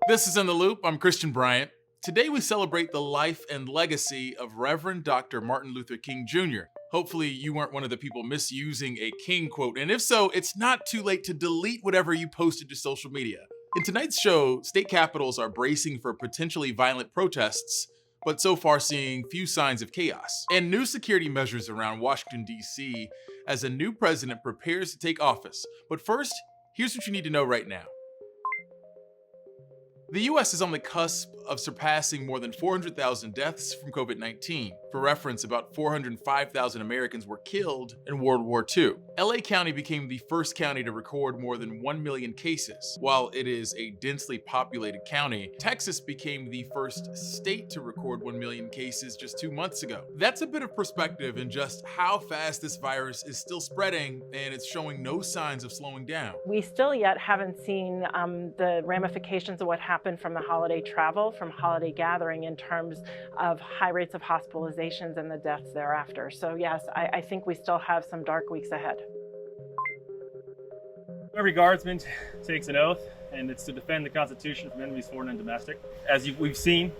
This is In the Loop. I'm Christian Bryant. Today we celebrate the life and legacy of Reverend Dr. Martin Luther King Jr. Hopefully you weren't one of the people misusing a King quote, and if so, it's not too late to delete whatever you posted to social media. In tonight's show, state capitals are bracing for potentially violent protests, but so far seeing few signs of chaos. And new security measures around Washington, D.C. as a new president prepares to take office. But first, here's what you need to know right now. The US is on the cusp of surpassing more than 400,000 deaths from COVID-19. For reference, about 405,000 Americans were killed in World War II. LA County became the first county to record more than 1 million cases. While it is a densely populated county, Texas became the first state to record 1 million cases just 2 months ago. That's a bit of perspective in just how fast this virus is still spreading, and it's showing no signs of slowing down. We still yet haven't seen the ramifications of what happened from the holiday travel, from holiday gathering in terms of high rates of hospitalizations and the deaths thereafter. So yes, I think we still have some dark weeks ahead. Every guardsman takes an oath, and it's to defend the Constitution from enemies foreign and domestic. As we've seen,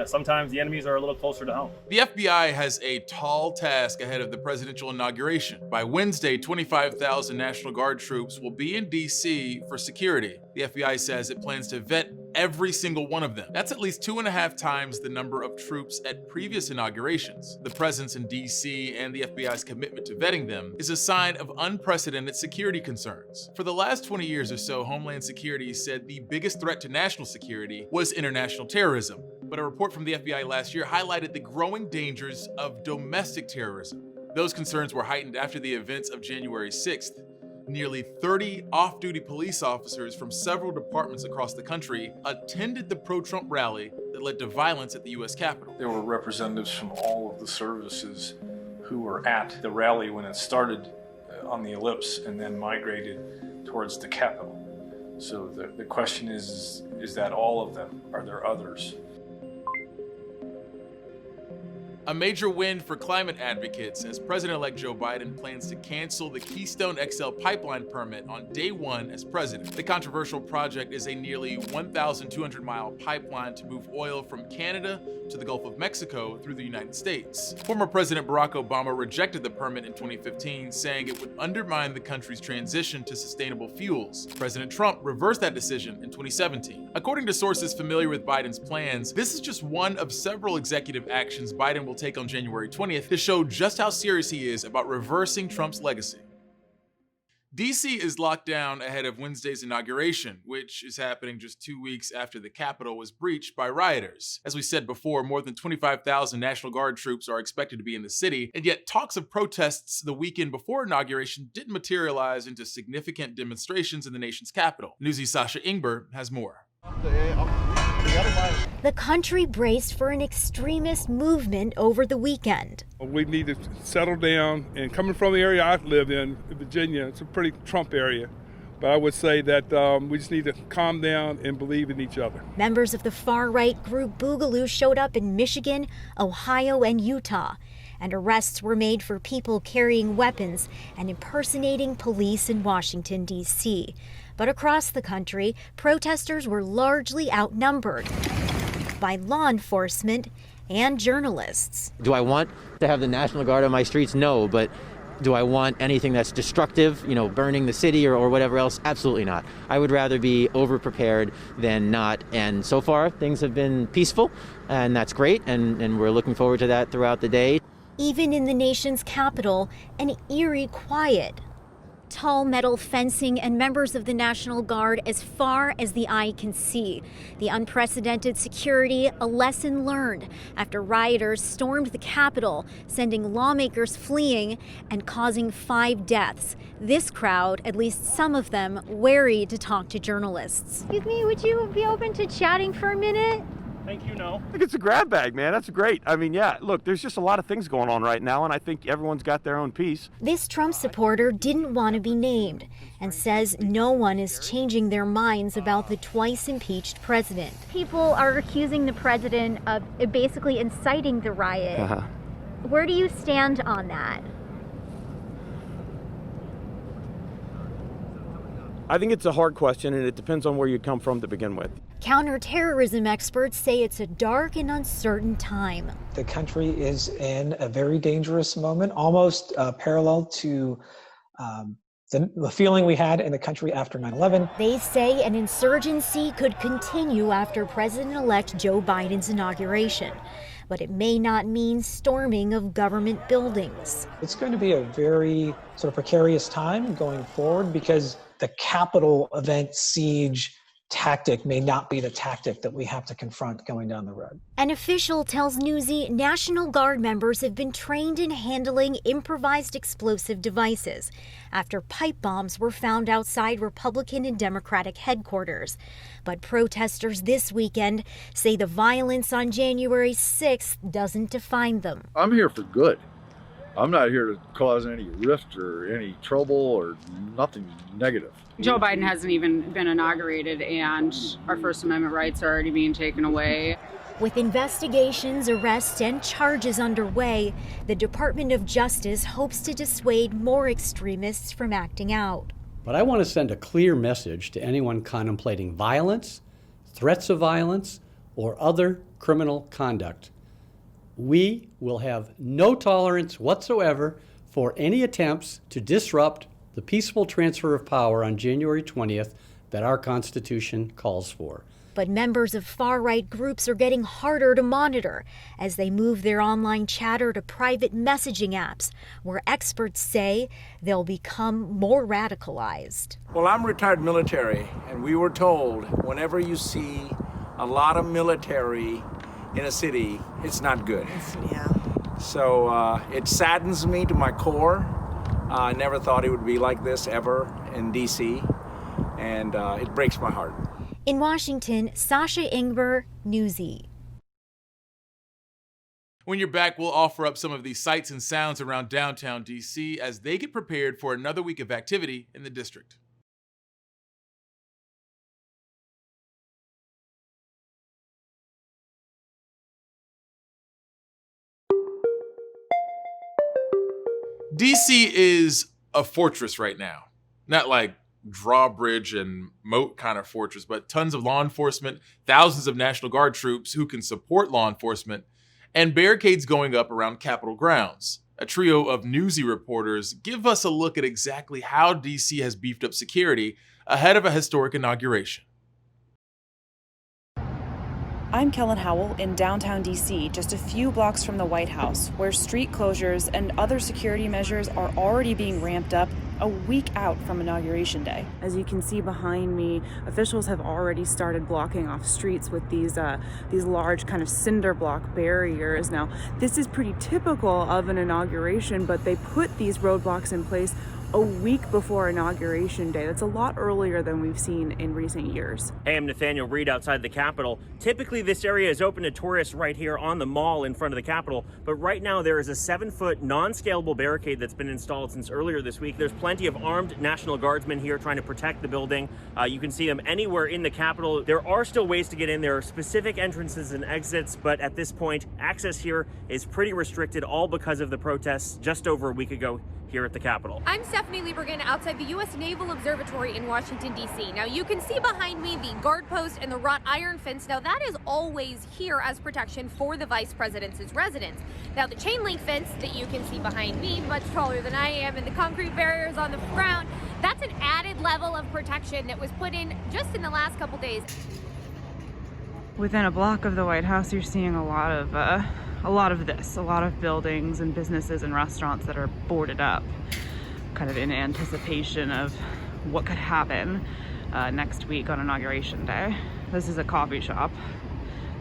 sometimes the enemies are a little closer to home. The FBI has a tall task ahead of the presidential inauguration. By Wednesday, 25,000 National Guard troops will be in D.C. for security. The FBI says it plans to vet every single one of them. That's at least 2.5 times the number of troops at previous inaugurations. The presence in D.C. and the FBI's commitment to vetting them is a sign of unprecedented security concerns. For the last 20 years or so, Homeland Security said the biggest threat to national security was international terrorism. But a report from the FBI last year highlighted the growing dangers of domestic terrorism. Those concerns were heightened after the events of January 6th. Nearly 30 off-duty police officers from several departments across the country attended the pro-Trump rally that led to violence at the U.S. Capitol. There were representatives from all of the services who were at the rally when it started on the ellipse and then migrated towards the Capitol. So the question is that all of them? Are there others? A major win for climate advocates as President-elect Joe Biden plans to cancel the Keystone XL pipeline permit on day one as president. The controversial project is a nearly 1,200-mile pipeline to move oil from Canada to the Gulf of Mexico through the United States. Former President Barack Obama rejected the permit in 2015, saying it would undermine the country's transition to sustainable fuels. President Trump reversed that decision in 2017. According to sources familiar with Biden's plans, this is just one of several executive actions Biden will take on January 20th to show just how serious he is about reversing Trump's legacy. DC is locked down ahead of Wednesday's inauguration, which is happening just 2 weeks after the Capitol was breached by rioters. As we said before, more than 25,000 National Guard troops are expected to be in the city, and yet talks of protests the weekend before inauguration didn't materialize into significant demonstrations in the nation's capital. Newsy's Sasha Ingber has more. The country braced for an extremist movement over the weekend. We need to settle down, and coming from the area I've lived in, Virginia, it's a pretty Trump area. But I would say that we just need to calm down and believe in each other. Members of the far-right group Boogaloo showed up in Michigan, Ohio, and Utah, and arrests were made for people carrying weapons and impersonating police in Washington, D.C. But across the country, protesters were largely outnumbered by law enforcement and journalists. Do I want to have the National Guard on my streets? No, but do I want anything that's destructive, burning the city or whatever else? Absolutely not. I would rather be over-prepared than not. And so far, things have been peaceful, and that's great, and we're looking forward to that throughout the day. Even in the nation's capital, an eerie quiet. Tall metal fencing and members of the National Guard as far as the eye can see. The unprecedented security, a lesson learned after rioters stormed the Capitol, sending lawmakers fleeing and causing 5 deaths. This crowd, at least some of them, wary to talk to journalists. Excuse me, would you be open to chatting for a minute? Thank you, no. I think it's a grab bag, man. That's great. I mean, yeah, look, there's just a lot of things going on right now, and I think everyone's got their own piece. This Trump supporter didn't want to be named and says no one is changing their minds about the twice impeached president. People are accusing the president of basically inciting the riot. Where do you stand on that? I think it's a hard question, and it depends on where you come from to begin with. Counterterrorism experts say it's a dark and uncertain time. The country is in a very dangerous moment, almost parallel to the feeling we had in the country after 9/11. They say an insurgency could continue after President-elect Joe Biden's inauguration, but it may not mean storming of government buildings. It's going to be a very sort of precarious time going forward because the Capitol event siege tactic may not be the tactic that we have to confront going down the road. An official tells Newsy National Guard members have been trained in handling improvised explosive devices after pipe bombs were found outside Republican and Democratic headquarters. But protesters this weekend say the violence on January 6th doesn't define them. I'm here for good. I'm not here to cause any rift or any trouble or nothing negative. Joe Biden hasn't even been inaugurated, and our First Amendment rights are already being taken away. With investigations, arrests, and charges underway, the Department of Justice hopes to dissuade more extremists from acting out. But I want to send a clear message to anyone contemplating violence, threats of violence, or other criminal conduct. We will have no tolerance whatsoever for any attempts to disrupt the peaceful transfer of power on January 20th that our Constitution calls for. But members of far-right groups are getting harder to monitor as they move their online chatter to private messaging apps, where experts say they'll become more radicalized. Well, I'm retired military, and we were told whenever you see a lot of military in a city, it's not good. Yeah. So it saddens me to my core. I never thought it would be like this ever in D.C., and it breaks my heart. In Washington, Sasha Ingber, Newsy. When you're back, we'll offer up some of the sights and sounds around downtown D.C. as they get prepared for another week of activity in the district. DC is a fortress right now. Not like drawbridge and moat kind of fortress, but tons of law enforcement, thousands of National Guard troops who can support law enforcement, and barricades going up around Capitol grounds. A trio of Newsy reporters give us a look at exactly how DC has beefed up security ahead of a historic inauguration. I'm Kellen Howell in downtown D.C., just a few blocks from the White House, where street closures and other security measures are already being ramped up a week out from Inauguration Day. As you can see behind me, officials have already started blocking off streets with these large kind of cinder block barriers. Now, this is pretty typical of an inauguration, but they put these roadblocks in place a week before Inauguration Day. That's a lot earlier than we've seen in recent years. Hey, I'm Nathaniel Reed outside the Capitol. Typically, this area is open to tourists right here on the mall in front of the Capitol, but right now there is a 7-foot non-scalable barricade that's been installed since earlier this week. There's plenty of armed National Guardsmen here trying to protect the building. You can see them anywhere in the Capitol. There are still ways to get in. There are specific entrances and exits, but at this point, access here is pretty restricted, all because of the protests just over a week ago here at the Capitol. I'm Stephanie Liebergen outside the U.S. Naval Observatory in Washington, D.C. Now you can see behind me the guard post and the wrought iron fence. Now that is always here as protection for the Vice President's residence. Now the chain link fence that you can see behind me, much taller than I am, and the concrete barriers on the ground, that's an added level of protection that was put in just in the last couple days. Within a block of the White House, you're seeing a lot of buildings and businesses and restaurants that are boarded up, kind of in anticipation of what could happen next week on Inauguration Day. This is a coffee shop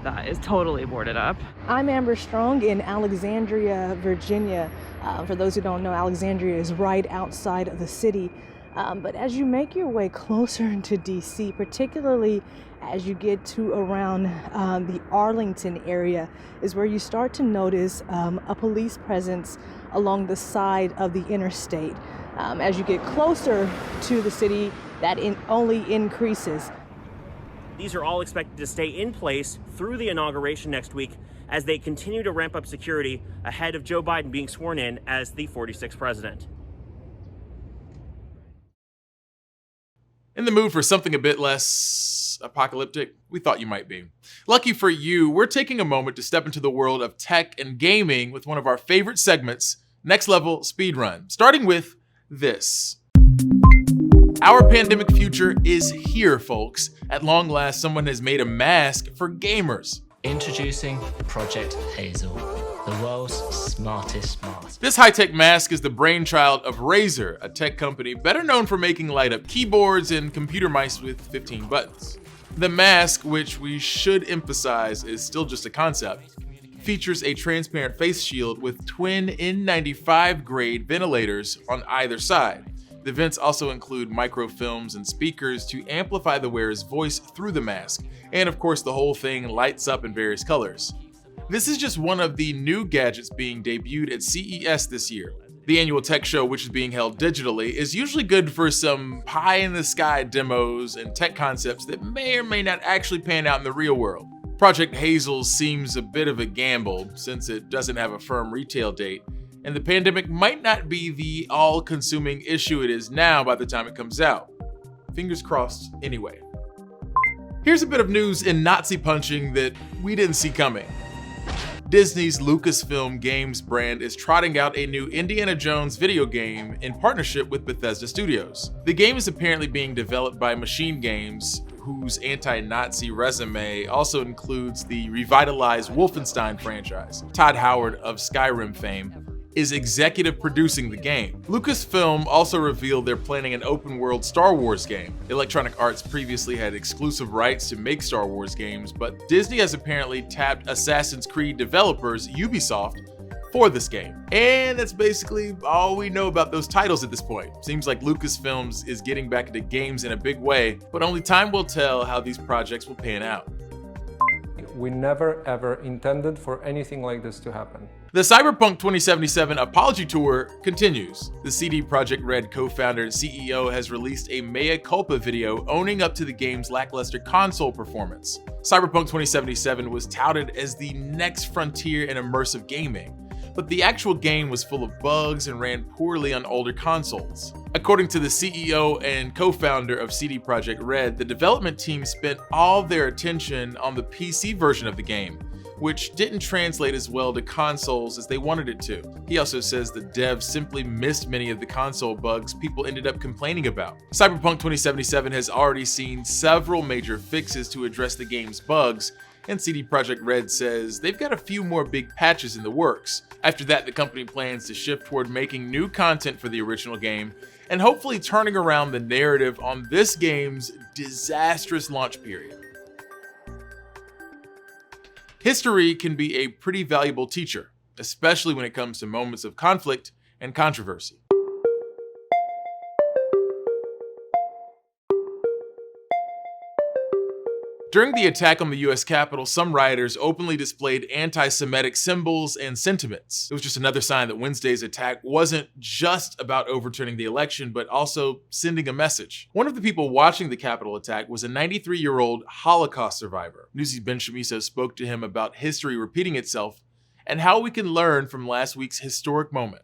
that is totally boarded up. I'm Amber Strong in Alexandria, Virginia. For those who don't know, Alexandria is right outside of the city. But as you make your way closer into DC, particularly as you get to around the Arlington area, is where you start to notice a police presence along the side of the interstate. As you get closer to the city, that only increases. These are all expected to stay in place through the inauguration next week as they continue to ramp up security ahead of Joe Biden being sworn in as the 46th president. In the mood for something a bit less apocalyptic? We thought you might be. Lucky for you, we're taking a moment to step into the world of tech and gaming with one of our favorite segments, Next Level Speedrun, starting with this. Our pandemic future is here, folks. At long last, someone has made a mask for gamers. Introducing Project Hazel, the world's smartest mask. This high-tech mask is the brainchild of Razer, a tech company better known for making light-up keyboards and computer mice with 15 buttons. The mask, which we should emphasize is still just a concept, features a transparent face shield with twin N95 grade ventilators on either side. The vents also include microfilms and speakers to amplify the wearer's voice through the mask, and of course the whole thing lights up in various colors. This is just one of the new gadgets being debuted at CES this year. The annual tech show, which is being held digitally, is usually good for some pie-in-the-sky demos and tech concepts that may or may not actually pan out in the real world. Project Hazel seems a bit of a gamble since it doesn't have a firm retail date, and the pandemic might not be the all-consuming issue it is now by the time it comes out. Fingers crossed anyway. Here's a bit of news in Nazi punching that we didn't see coming. Disney's Lucasfilm Games brand is trotting out a new Indiana Jones video game in partnership with Bethesda Studios. The game is apparently being developed by Machine Games, whose anti-Nazi resume also includes the revitalized Wolfenstein franchise. Todd Howard of Skyrim fame is executive producing the game. Lucasfilm also revealed they're planning an open-world Star Wars game. Electronic Arts previously had exclusive rights to make Star Wars games, but Disney has apparently tapped Assassin's Creed developers Ubisoft for this game. And that's basically all we know about those titles at this point. Seems like Lucasfilms is getting back into games in a big way, but only time will tell how these projects will pan out. We never ever intended for anything like this to happen. The Cyberpunk 2077 Apology Tour continues. The CD Projekt Red co-founder and CEO has released a mea culpa video owning up to the game's lackluster console performance. Cyberpunk 2077 was touted as the next frontier in immersive gaming, but the actual game was full of bugs and ran poorly on older consoles. According to the CEO and co-founder of CD Projekt Red, the development team spent all their attention on the PC version of the game, which didn't translate as well to consoles as they wanted it to. He also says the devs simply missed many of the console bugs people ended up complaining about. Cyberpunk 2077 has already seen several major fixes to address the game's bugs, and CD Projekt Red says they've got a few more big patches in the works. After that, the company plans to shift toward making new content for the original game, and hopefully turning around the narrative on this game's disastrous launch period. History can be a pretty valuable teacher, especially when it comes to moments of conflict and controversy. During the attack on the US Capitol, some rioters openly displayed anti-Semitic symbols and sentiments. It was just another sign that Wednesday's attack wasn't just about overturning the election, but also sending a message. One of the people watching the Capitol attack was a 93-year-old Holocaust survivor. Newsy's Ben Shamiso spoke to him about history repeating itself and how we can learn from last week's historic moment.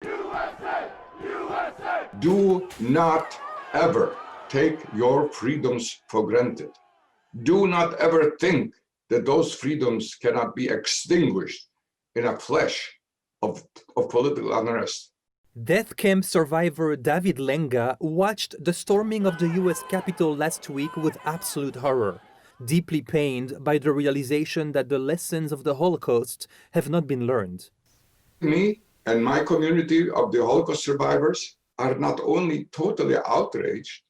USA! USA! Do not ever take your freedoms for granted. Do not ever think that those freedoms cannot be extinguished in a flash of political unrest. Death camp survivor David Lenga watched the storming of the US Capitol last week with absolute horror, deeply pained by the realization that the lessons of the Holocaust have not been learned. Me and my community of the Holocaust survivors are not only totally outraged,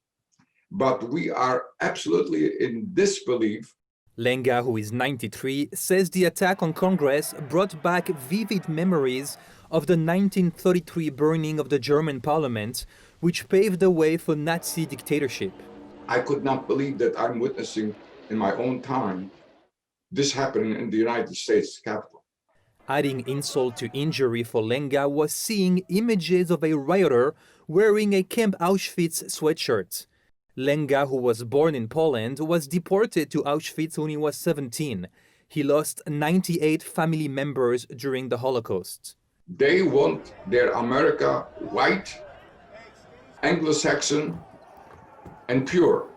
but we are absolutely in disbelief. Lenga, who is 93, says the attack on Congress brought back vivid memories of the 1933 burning of the German parliament, which paved the way for Nazi dictatorship. I could not believe that I'm witnessing in my own time this happening in the United States Capitol. Adding insult to injury for Lenga was seeing images of a rioter wearing a Camp Auschwitz sweatshirt. Lenga, who was born in Poland, was deported to Auschwitz when he was 17. He lost 98 family members during the Holocaust. They want their America white Anglo-Saxon, and pure.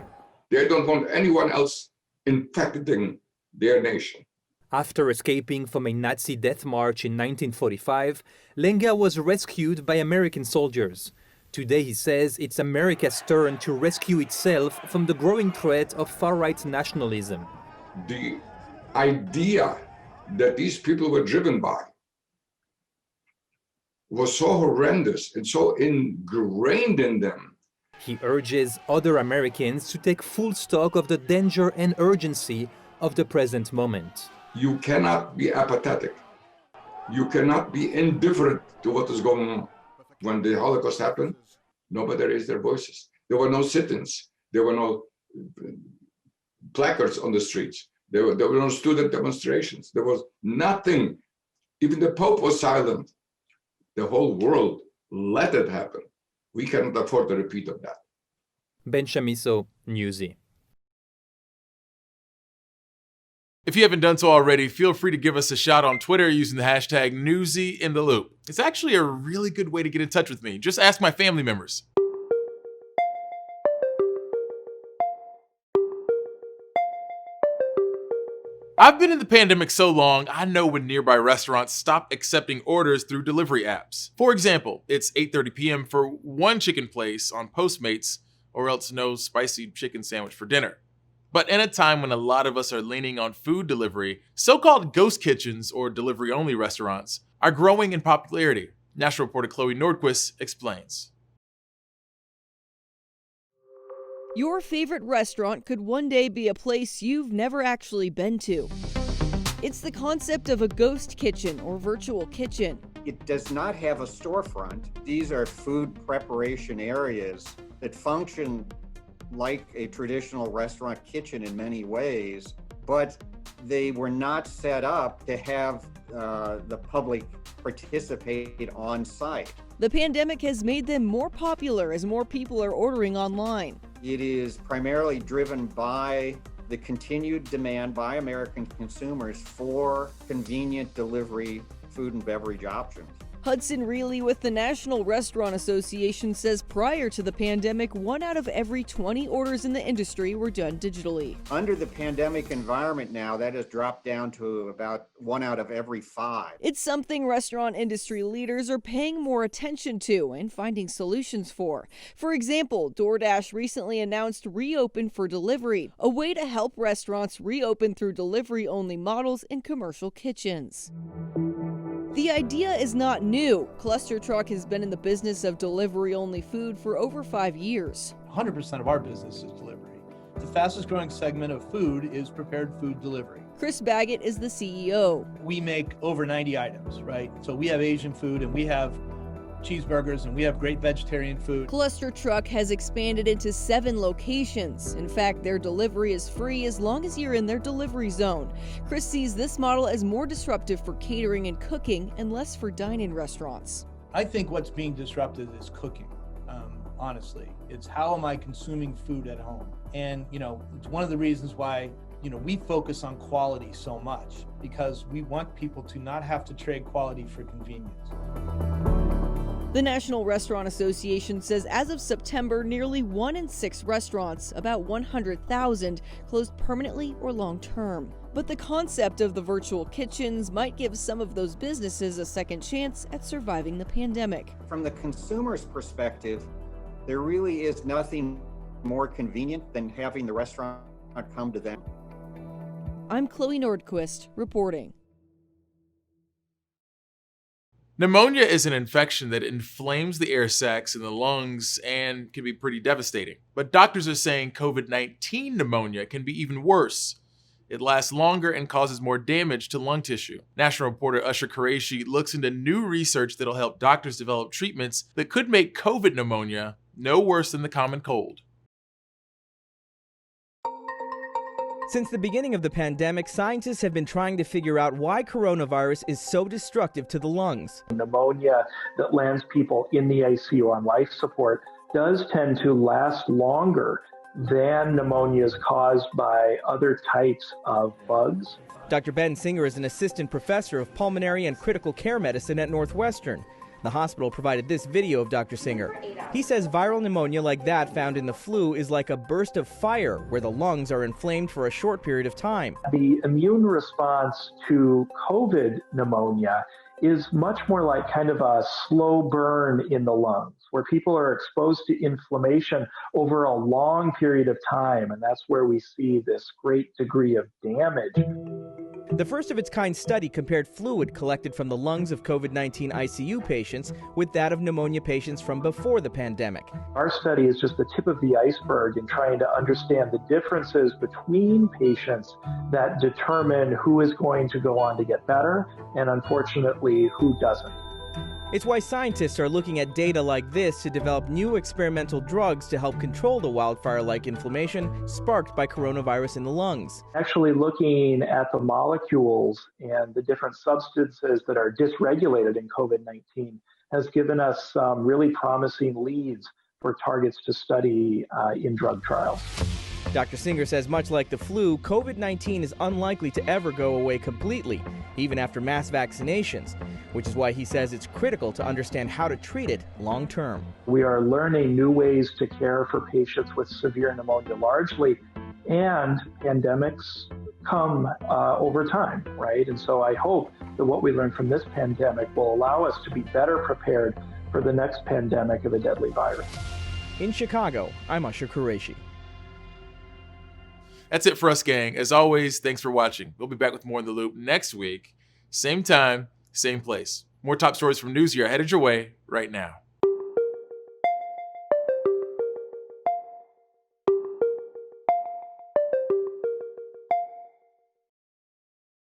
They don't want anyone else infecting their nation. After escaping from a Nazi death march in 1945, Lenga was rescued by American soldiers. Today, he says, it's America's turn to rescue itself from the growing threat of far-right nationalism. The idea that these people were driven by was so horrendous and so ingrained in them. He urges other Americans to take full stock of the danger and urgency of the present moment. You cannot be apathetic. You cannot be indifferent to what is going on. When the Holocaust happened, nobody raised their voices. There were no sit-ins. There were no placards on the streets. There were no student demonstrations. There was nothing. Even the Pope was silent. The whole world let it happen. We cannot afford a repeat of that. Ben Chamisso, Newsy. If you haven't done so already, feel free to give us a shout on Twitter using the hashtag #NewsyInTheLoop. It's actually a really good way to get in touch with me. Just ask my family members. I've been in the pandemic so long, I know when nearby restaurants stop accepting orders through delivery apps. For example, it's 8:30 p.m. for one chicken place on Postmates, or else no spicy chicken sandwich for dinner. But in a time when a lot of us are leaning on food delivery, so-called ghost kitchens or delivery-only restaurants are growing in popularity. National reporter Chloe Nordquist explains. Your favorite restaurant could one day be a place you've never actually been to. It's the concept of a ghost kitchen or virtual kitchen. It does not have a storefront. These are food preparation areas that function like a traditional restaurant kitchen in many ways, but they were not set up to have the public participate on site. The pandemic has made them more popular as more people are ordering online. It is primarily driven by the continued demand by American consumers for convenient delivery food and beverage options. Hudson Reilly with the National Restaurant Association says prior to the pandemic, 1 out of every 20 orders in the industry were done digitally. Under the pandemic environment now, that has dropped down to about 1 out of every 5. It's something restaurant industry leaders are paying more attention to and finding solutions for. For example, DoorDash recently announced Reopen for Delivery, a way to help restaurants reopen through delivery-only models in commercial kitchens. The idea is not new. Cluster Truck has been in the business of delivery-only food for over 5 years. 100% of our business is delivery. The fastest growing segment of food is prepared food delivery. Chris Baggett is the CEO. We make over 90 items, right? So we have Asian food and we have cheeseburgers and we have great vegetarian food. Cluster Truck has expanded into 7 locations. In fact, their delivery is free as long as you're in their delivery zone. Chris sees this model as more disruptive for catering and cooking and less for dine-in restaurants. I think what's being disrupted is cooking, honestly. It's how am I consuming food at home? And, it's one of the reasons why, we focus on quality so much, because we want people to not have to trade quality for convenience. The National Restaurant Association says as of September, nearly 1 in 6 restaurants, about 100,000, closed permanently or long-term. But the concept of the virtual kitchens might give some of those businesses a second chance at surviving the pandemic. From the consumer's perspective, there really is nothing more convenient than having the restaurant come to them. I'm Chloe Nordquist, reporting. Pneumonia is an infection that inflames the air sacs in the lungs and can be pretty devastating. But doctors are saying COVID-19 pneumonia can be even worse. It lasts longer and causes more damage to lung tissue. National reporter Usher Qureshi looks into new research that'll help doctors develop treatments that could make COVID pneumonia no worse than the common cold. Since the beginning of the pandemic, scientists have been trying to figure out why coronavirus is so destructive to the lungs. Pneumonia that lands people in the ICU on life support does tend to last longer than pneumonias caused by other types of bugs. Dr. Ben Singer is an assistant professor of pulmonary and critical care medicine at Northwestern. The hospital provided this video of Dr. Singer. He says viral pneumonia like that found in the flu is like a burst of fire where the lungs are inflamed for a short period of time. The immune response to COVID pneumonia is much more like kind of a slow burn in the lungs, where people are exposed to inflammation over a long period of time, and that's where we see this great degree of damage. The first of its kind study compared fluid collected from the lungs of COVID-19 ICU patients with that of pneumonia patients from before the pandemic. Our study is just the tip of the iceberg in trying to understand the differences between patients that determine who is going to go on to get better and, unfortunately, who doesn't. It's why scientists are looking at data like this to develop new experimental drugs to help control the wildfire-like inflammation sparked by coronavirus in the lungs. Actually looking at the molecules and the different substances that are dysregulated in COVID-19 has given us some really promising leads for targets to study in drug trials. Dr. Singer says much like the flu, COVID-19 is unlikely to ever go away completely, even after mass vaccinations, which is why he says it's critical to understand how to treat it long term. We are learning new ways to care for patients with severe pneumonia largely, and pandemics come over time, right? And so I hope that what we learned from this pandemic will allow us to be better prepared for the next pandemic of a deadly virus. In Chicago, I'm Usher Qureshi. That's it for us, gang. As always, thanks for watching. We'll be back with more In the Loop next week. Same time, same place. More top stories from Newsy are headed your way right now.